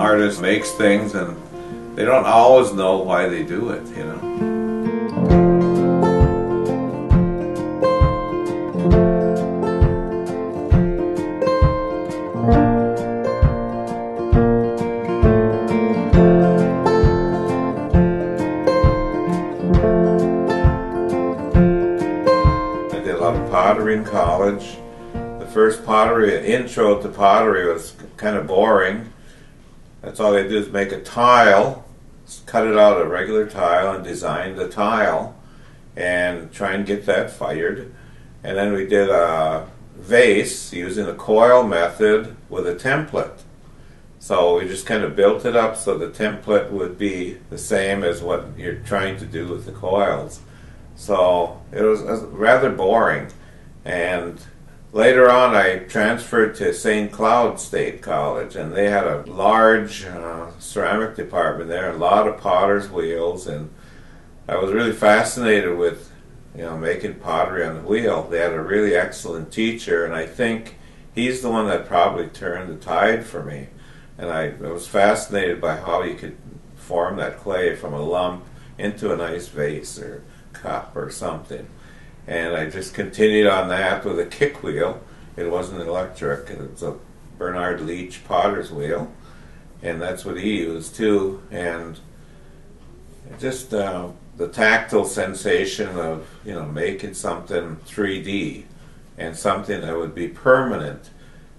artist makes things and they don't always know why they do it, you know. I did a lot of pottery in college. The first pottery, intro to pottery, was kind of boring. That's all they do is make a tile, cut it out a regular tile and design the tile and try and get that fired. And then we did a vase using the coil method with a template. So we just kind of built it up so the template would be the same as what you're trying to do with the coils. So it was rather boring. And later on, I transferred to St. Cloud State College, and they had a large ceramic department there, a lot of potter's wheels, and I was really fascinated with, you know, making pottery on the wheel. They had a really excellent teacher, and I think he's the one that probably turned the tide for me. And I was fascinated by how you could form that clay from a lump into a nice vase or cup or something. And I just continued on that with a kick wheel. It wasn't electric. It was a Bernard Leach potter's wheel. And that's what he used too. And just the tactile sensation of, you know, making something 3D and something that would be permanent.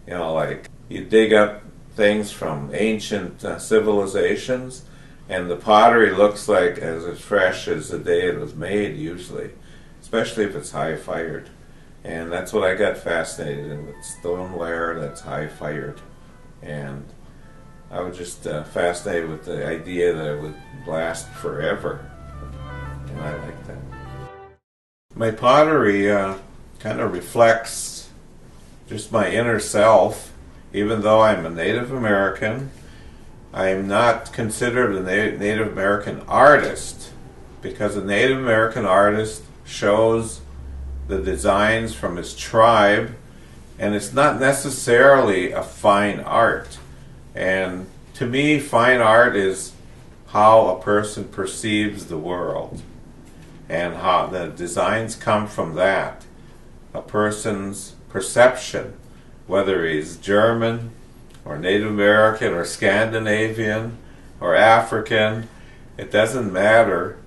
You know, like you dig up things from ancient civilizations, and the pottery looks like as fresh as the day it was made usually, especially if it's high fired. And that's what I got fascinated in, with stoneware that's high fired. And I was just fascinated with the idea that it would last forever. And I like that. My pottery kind of reflects just my inner self. Even though I'm a Native American, I'm not considered a Native American artist, because a Native American artist shows the designs from his tribe, and it's not necessarily a fine art. And to me, fine art is how a person perceives the world, and how the designs come from that, a person's perception, whether he's German or Native American or Scandinavian or African. It doesn't matter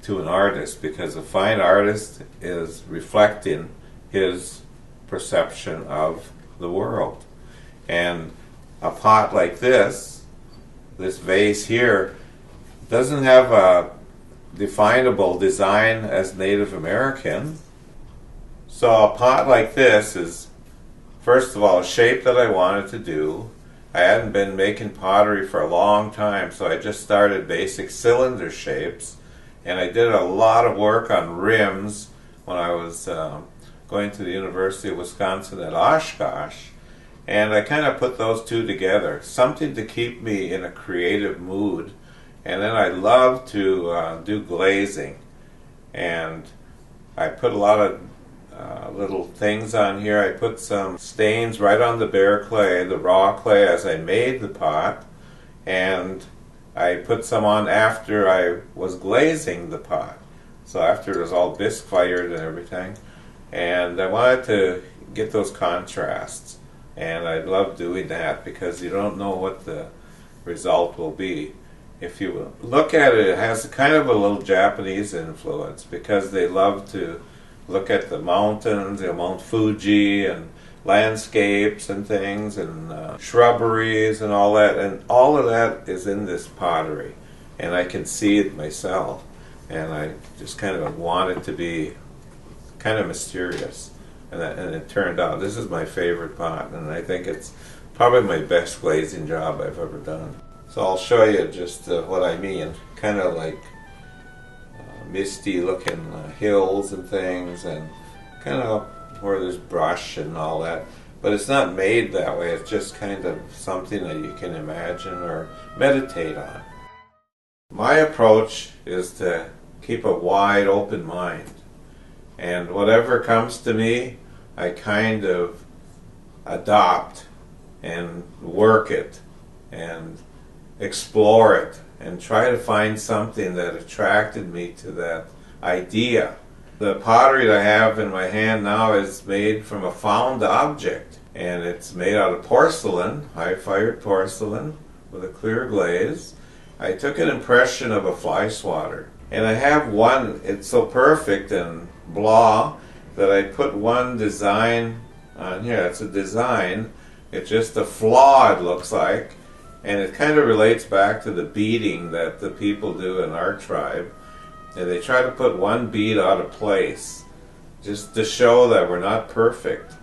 to an artist, because a fine artist is reflecting his perception of the world. And a pot like this vase here, doesn't have a definable design as Native American. So a pot like this is, first of all, a shape that I wanted to do. I hadn't been making pottery for a long time, so I just started basic cylinder shapes. And I did a lot of work on rims when I was going to the University of Wisconsin at Oshkosh. And I kind of put those two together, something to keep me in a creative mood. And then I love to do glazing. And I put a lot of little things on here. I put some stains right on the bare clay, the raw clay, as I made the pot, and I put some on after I was glazing the pot, so after it was all bisque fired and everything. And I wanted to get those contrasts, and I love doing that because you don't know what the result will be. If you look at it, it has kind of a little Japanese influence, because they love to look at the mountains, you know, Mount Fuji, and landscapes and things, and shrubberies and all of that is in this pottery, and I can see it myself, and I just kind of want it to be kind of mysterious, and it turned out. This is my favorite pot, and I think it's probably my best glazing job I've ever done. So I'll show you just what I mean, kind of like misty looking hills and things, and kind of where there's brush and all that, but it's not made that way. It's just kind of something that you can imagine or meditate on. My approach is to keep a wide open mind, and whatever comes to me I kind of adopt and work it, and explore it and try to find something that attracted me to that idea. The pottery that I have in my hand now is made from a found object, and it's made out of porcelain, high-fired porcelain with a clear glaze. I took an impression of a fly swatter, and I have one, it's so perfect and blah that I put one design on here. It's a design, it's just a flaw it looks like, and it kind of relates back to the beading that the people do in our tribe. And they try to put one bead out of place just to show that we're not perfect,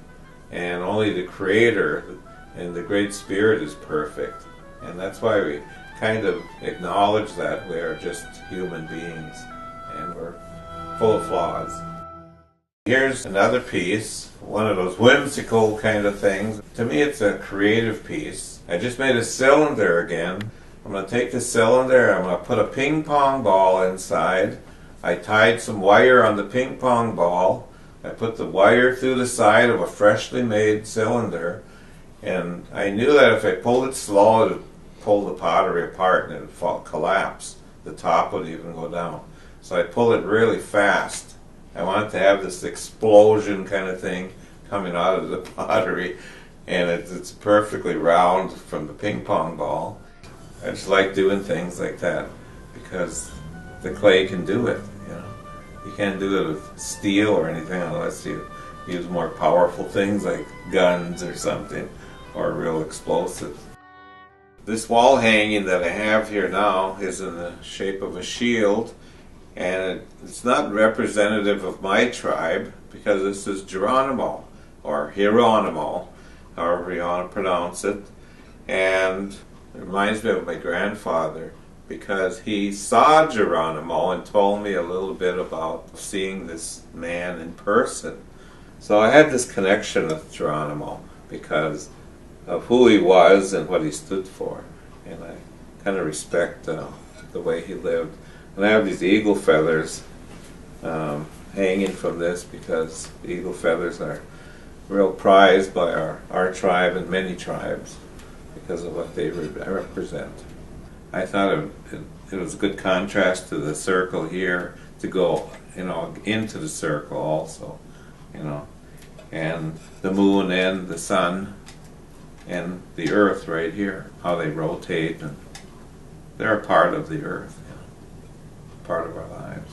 and only the Creator and the Great Spirit is perfect. And that's why we kind of acknowledge that we are just human beings and we're full of flaws. Here's another piece, one of those whimsical kind of things. To me it's a creative piece. I just made a cylinder again. I'm going to take the cylinder, I'm going to put a ping pong ball inside. I tied some wire on the ping pong ball. I put the wire through the side of a freshly made cylinder, and I knew that if I pulled it slow, it would pull the pottery apart and it would collapse. The top would even go down. So I pulled it really fast. I wanted to have this explosion kind of thing coming out of the pottery, and it's perfectly round from the ping pong ball. I just like doing things like that because the clay can do it, you know. You can't do it with steel or anything unless you use more powerful things like guns or something, or real explosives. This wall hanging that I have here now is in the shape of a shield, and it's not representative of my tribe because this is Geronimo, or Hieronimo, however you want to pronounce it. And it reminds me of my grandfather because he saw Geronimo and told me a little bit about seeing this man in person. So I had this connection with Geronimo because of who he was and what he stood for. And I kind of respect the way he lived. And I have these eagle feathers hanging from this because eagle feathers are real prized by our tribe and many tribes because of what they represent. I thought it was a good contrast to the circle here to go, into the circle also, and the moon and the sun and the earth right here, how they rotate, and they're a part of the earth, part of our lives.